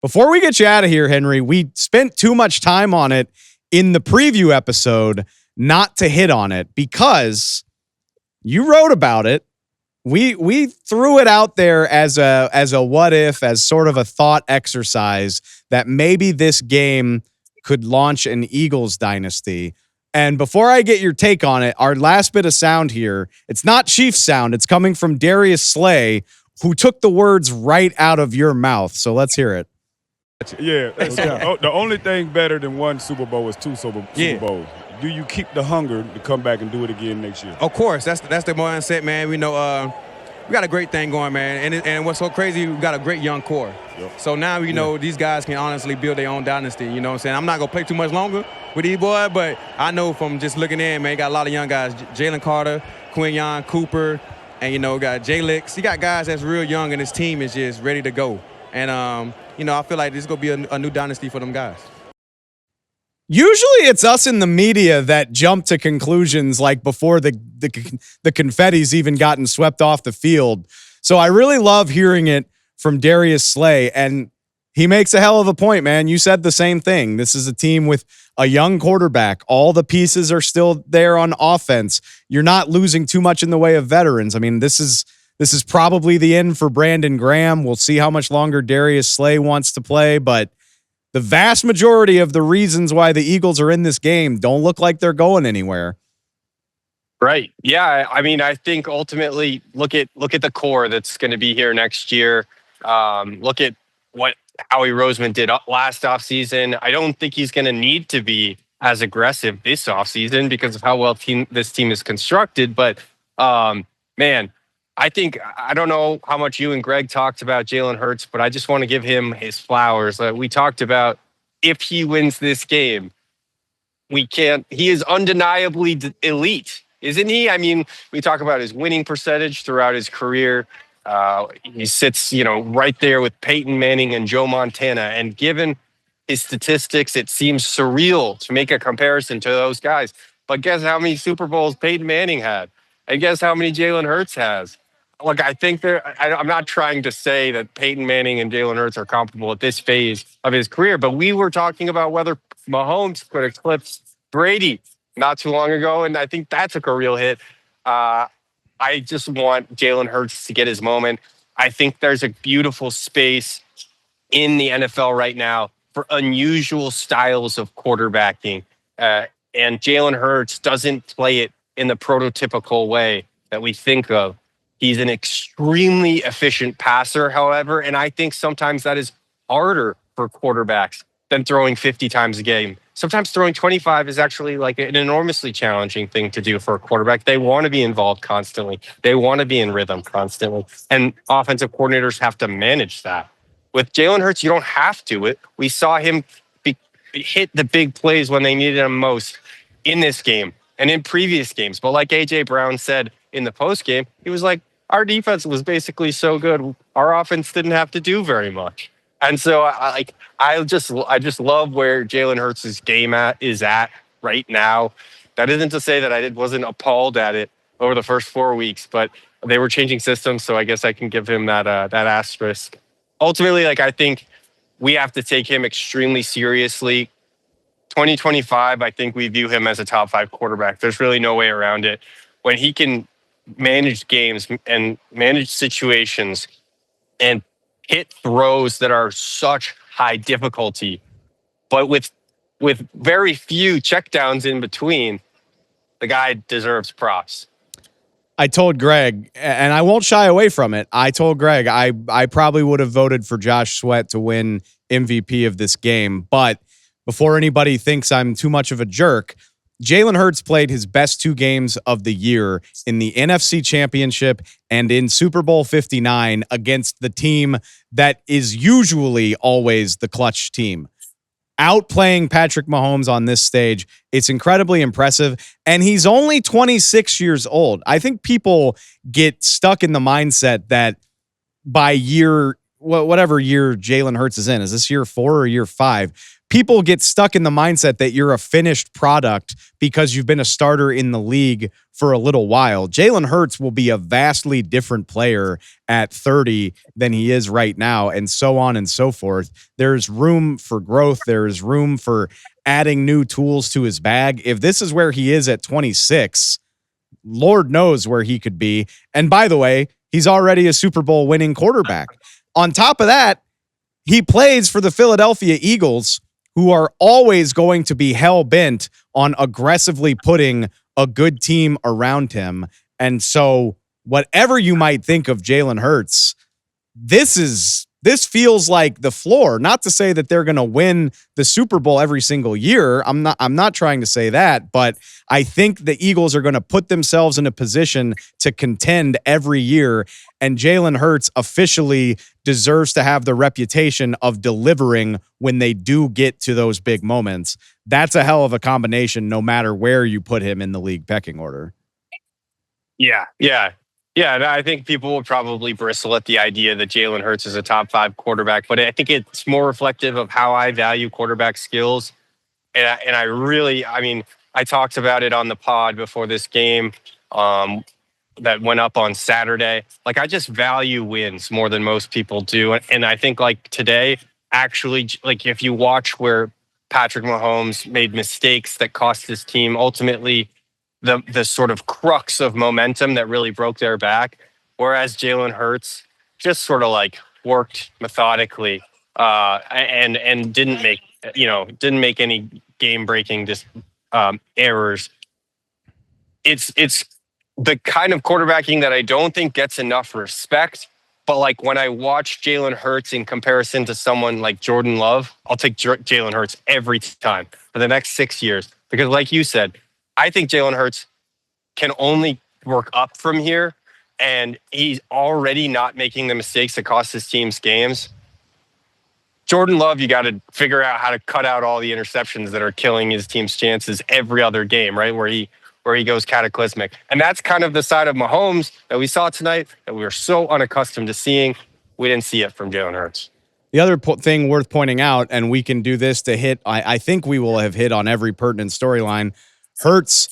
Before we get you out of here, Henry, we spent too much time on it in the preview episode not to hit on it because you wrote about it. We threw it out there as a what if, as sort of a thought exercise that maybe this game could launch an Eagles dynasty. And before I get your take on it, our last bit of sound here, it's not Chiefs sound. It's coming from Darius Slay, who took the words right out of your mouth. So let's hear it. Yeah, the only thing better than one Super Bowl is two Super Bowls. Do you keep the hunger to come back and do it again next year? Of course, that's the mindset, man. We know we got a great thing going, man. And what's so crazy, we got a great young core. Yep. So now we know these guys can honestly build their own dynasty. You know what I'm saying? I'm not gonna play too much longer with these boys, but I know from just looking in, man, you got a lot of young guys: Jalen Carter, Quinyon, Cooper, and got Jay Licks. You got guys that's real young, and his team is just ready to go. And I feel like this is gonna be a new dynasty for them guys. Usually it's us in the media that jump to conclusions like before the confetti's even gotten swept off the field. So I really love hearing it from Darius Slay, and he makes a hell of a point, man. You said the same thing. This is a team with a young quarterback. All the pieces are still there on offense. You're not losing too much in the way of veterans. I mean, this is probably the end for Brandon Graham. We'll see how much longer Darius Slay wants to play, but the vast majority of the reasons why the Eagles are in this game don't look like they're going anywhere. Right. Yeah. I mean, I think ultimately look at the core that's going to be here next year. Look at what Howie Roseman did last offseason. I don't think he's going to need to be as aggressive this offseason because of how well this team is constructed. But man, I don't know how much you and Greg talked about Jalen Hurts, but I just want to give him his flowers. We talked about if he wins this game, he is undeniably elite, isn't he? I mean, we talk about his winning percentage throughout his career. He sits, right there with Peyton Manning and Joe Montana. And given his statistics, it seems surreal to make a comparison to those guys. But guess how many Super Bowls Peyton Manning had? And guess how many Jalen Hurts has? Look, I think I'm not trying to say that Peyton Manning and Jalen Hurts are comparable at this phase of his career, but we were talking about whether Mahomes could eclipse Brady not too long ago, and I think that took a real hit. I just want Jalen Hurts to get his moment. I think there's a beautiful space in the NFL right now for unusual styles of quarterbacking, and Jalen Hurts doesn't play it in the prototypical way that we think of. He's an extremely efficient passer, however, and I think sometimes that is harder for quarterbacks than throwing 50 times a game. Sometimes throwing 25 is actually like an enormously challenging thing to do for a quarterback. They want to be involved constantly. They want to be in rhythm constantly. And offensive coordinators have to manage that. With Jalen Hurts, you don't have to. We saw him hit the big plays when they needed him most in this game and in previous games. But like A.J. Brown said in the postgame, he was like, our defense was basically so good. Our offense didn't have to do very much. And so I just love where Jalen Hurts' game is at right now. That isn't to say that I wasn't appalled at it over the first 4 weeks, but they were changing systems, so I guess I can give him that asterisk. Ultimately, I think we have to take him extremely seriously. 2025, I think we view him as a top 5 quarterback. There's really no way around it. When he can manage games and manage situations and hit throws that are such high difficulty, but with very few checkdowns in between, the guy deserves props. I told Greg, and I won't shy away from it, I told Greg I probably would have voted for Josh Sweat to win MVP of this game, but before anybody thinks I'm too much of a jerk, Jalen Hurts played his best 2 games of the year in the NFC Championship and in Super Bowl 59 against the team that is usually always the clutch team. Outplaying Patrick Mahomes on this stage, it's incredibly impressive, and he's only 26 years old. I think people get stuck in the mindset that by whatever year Jalen Hurts is in, is this year 4 or year 5? people get stuck in the mindset that you're a finished product because you've been a starter in the league for a little while. Jalen Hurts will be a vastly different player at 30 than he is right now, and so on and so forth. There's room for growth. There's room for adding new tools to his bag. If this is where he is at 26, Lord knows where he could be. And by the way, he's already a Super Bowl winning quarterback. On top of that, he plays for the Philadelphia Eagles, who are always going to be hell-bent on aggressively putting a good team around him. And so whatever you might think of Jalen Hurts, this feels like the floor. Not to say that they're going to win the Super Bowl every single year. I'm not trying to say that, but I think the Eagles are going to put themselves in a position to contend every year, and Jalen Hurts officially deserves to have the reputation of delivering when they do get to those big moments. That's a hell of a combination no matter where you put him in the league pecking order. Yeah. And I think people will probably bristle at the idea that Jalen Hurts is a top 5 quarterback, but I think it's more reflective of how I value quarterback skills. And I talked about it on the pod before this game that went up on Saturday. Like, I just value wins more than most people do. And I think, like, today, actually, like, if you watch where Patrick Mahomes made mistakes that cost his team, ultimately the sort of crux of momentum that really broke their back, whereas Jalen Hurts just sort of like worked methodically and didn't make any game-breaking errors. It's the kind of quarterbacking that I don't think gets enough respect. But like, when I watch Jalen Hurts in comparison to someone like Jordan Love, I'll take Jalen Hurts every time for the next 6 years. Because like you said, I think Jalen Hurts can only work up from here, and he's already not making the mistakes that cost his team's games. Jordan Love, you got to figure out how to cut out all the interceptions that are killing his team's chances every other game, right? Where he goes cataclysmic. And that's kind of the side of Mahomes that we saw tonight that we were so unaccustomed to seeing. We didn't see it from Jalen Hurts. The other thing worth pointing out, and we can do this to hit, I think we will have hit on every pertinent storyline, Hurts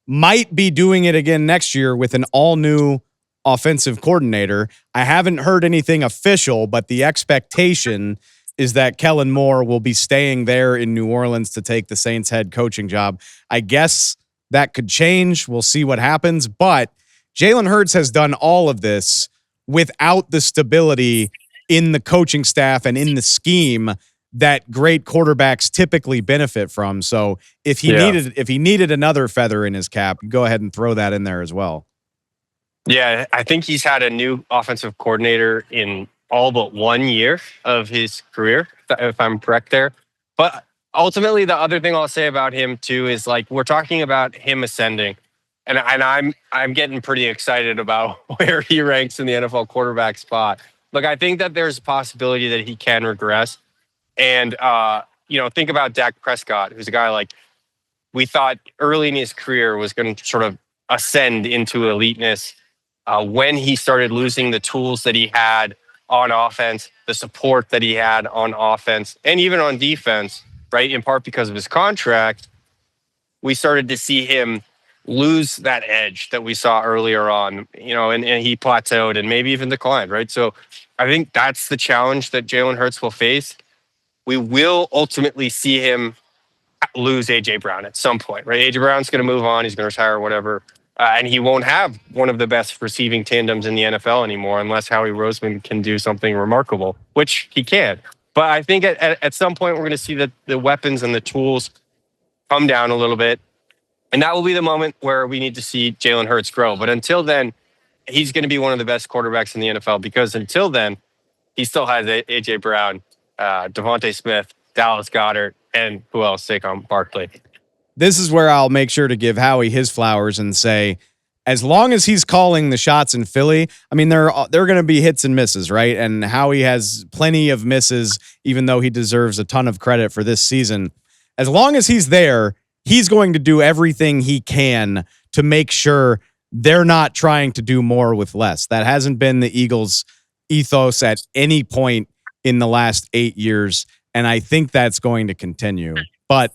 might be doing it again next year with an all-new offensive coordinator. I haven't heard anything official, but the expectation is that Kellen Moore will be staying there in New Orleans to take the Saints head coaching job. I guess that could change. We'll see what happens. But Jalen Hurts has done all of this without the stability in the coaching staff and in the scheme that great quarterbacks typically benefit from. So if he needed another feather in his cap, go ahead and throw that in there as well. Yeah, I think he's had a new offensive coordinator in all but 1 year of his career, if I'm correct there. But ultimately, the other thing I'll say about him too is, like, we're talking about him ascending, and I'm getting pretty excited about where he ranks in the NFL quarterback spot. Look, I think that there's a possibility that he can regress. And, think about Dak Prescott, who's a guy like we thought early in his career was going to sort of ascend into eliteness. When he started losing the tools that he had on offense, the support that he had on offense, and even on defense, right, in part because of his contract, we started to see him lose that edge that we saw earlier on, and he plateaued and maybe even declined, right? So I think that's the challenge that Jalen Hurts will face. We will ultimately see him lose A.J. Brown at some point, right? A.J. Brown's going to move on. He's going to retire, whatever. And he won't have one of the best receiving tandems in the NFL anymore unless Howie Roseman can do something remarkable, which he can. But I think at some point we're going to see that the weapons and the tools come down a little bit. And that will be the moment where we need to see Jalen Hurts grow. But until then, he's going to be one of the best quarterbacks in the NFL, because until then, he still has A.J. Brown, Devontae Smith, Dallas Goedert, and who else? Saquon Barkley. This is where I'll make sure to give Howie his flowers and say, as long as he's calling the shots in Philly, I mean, there are going to be hits and misses, right? And Howie has plenty of misses, even though he deserves a ton of credit for this season. As long as he's there, he's going to do everything he can to make sure they're not trying to do more with less. That hasn't been the Eagles' ethos at any point in the last 8 years. And I think that's going to continue. But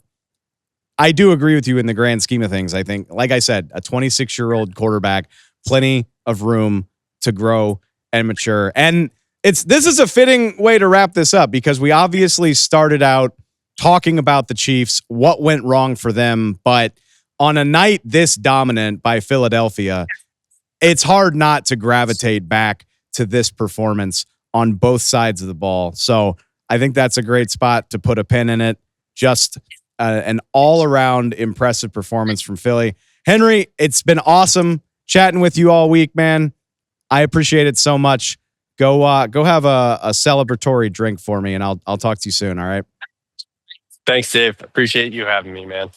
I do agree with you in the grand scheme of things. I think, like I said, a 26-year-old quarterback, plenty of room to grow and mature. And this is a fitting way to wrap this up because we obviously started out talking about the Chiefs, what went wrong for them. But on a night this dominant by Philadelphia, it's hard not to gravitate back to this performance on both sides of the ball. So I think that's a great spot to put a pin in it. Just an all-around impressive performance from Philly. Henry, it's been awesome chatting with you all week, man. I appreciate it so much. Go have a celebratory drink for me, and I'll talk to you soon, all right? Thanks, Dave. Appreciate you having me, man.